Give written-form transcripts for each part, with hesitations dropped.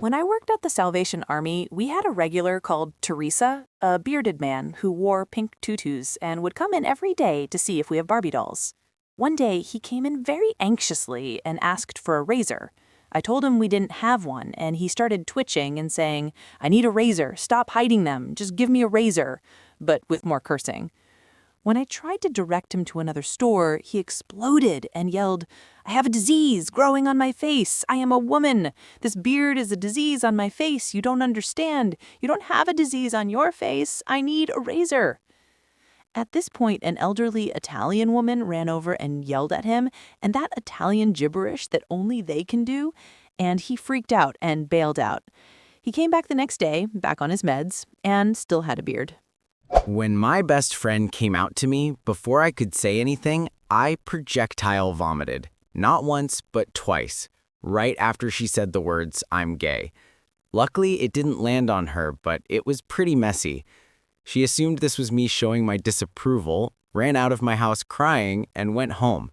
When I worked at the Salvation Army, we had a regular called Teresa, a bearded man who wore pink tutus and would come in every day to see if we have Barbie dolls. One day, he came in very anxiously and asked for a razor. I told him we didn't have one, and he started twitching and saying, "I need a razor, stop hiding them, just give me a razor," but with more cursing. When I tried to direct him to another store, he exploded and yelled, "I have a disease growing on my face. I am a woman. This beard is a disease on my face. You don't understand. You don't have a disease on your face. I need a razor." At this point, an elderly Italian woman ran over and yelled at him, and that Italian gibberish that only they can do, and he freaked out and bailed out. He came back the next day, back on his meds, and still had a beard. When my best friend came out to me, before I could say anything, I projectile vomited. Not once, but twice, right after she said the words, "I'm gay." Luckily, it didn't land on her, but it was pretty messy. She assumed this was me showing my disapproval, ran out of my house crying, and went home.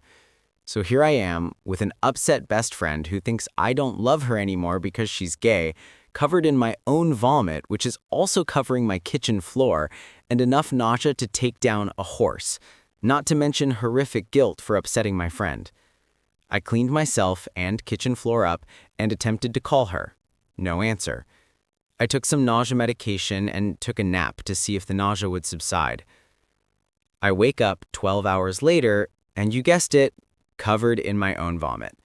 So here I am, with an upset best friend who thinks I don't love her anymore because she's gay, covered in my own vomit, which is also covering my kitchen floor, and enough nausea to take down a horse, not to mention horrific guilt for upsetting my friend. I cleaned myself and kitchen floor up and attempted to call her. No answer. I took some nausea medication and took a nap to see if the nausea would subside. I wake up 12 hours later, and you guessed it, covered in my own vomit.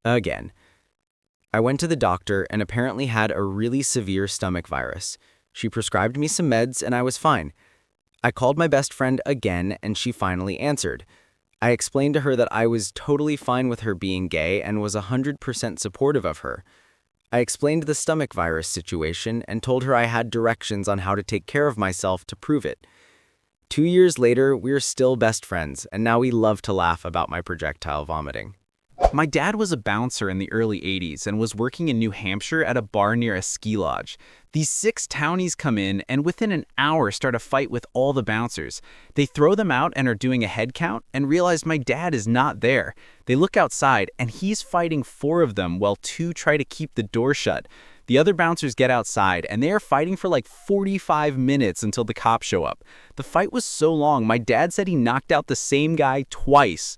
Again. I went to the doctor and apparently had a really severe stomach virus. She prescribed me some meds and I was fine. I called my best friend again and she finally answered. I explained to her that I was totally fine with her being gay and was 100% supportive of her. I explained the stomach virus situation and told her I had directions on how to take care of myself to prove it. 2 years later, we're still best friends, and now we love to laugh about my projectile vomiting. My dad was a bouncer in the early 80s and was working in New Hampshire at a bar near a ski lodge. These 6 townies come in and within an hour start a fight with all the bouncers. They throw them out and are doing a head count and realize my dad is not there. They look outside and he's fighting 4 of them while 2 try to keep the door shut. The other bouncers get outside and they are fighting for like 45 minutes until the cops show up. The fight was so long, my dad said he knocked out the same guy twice.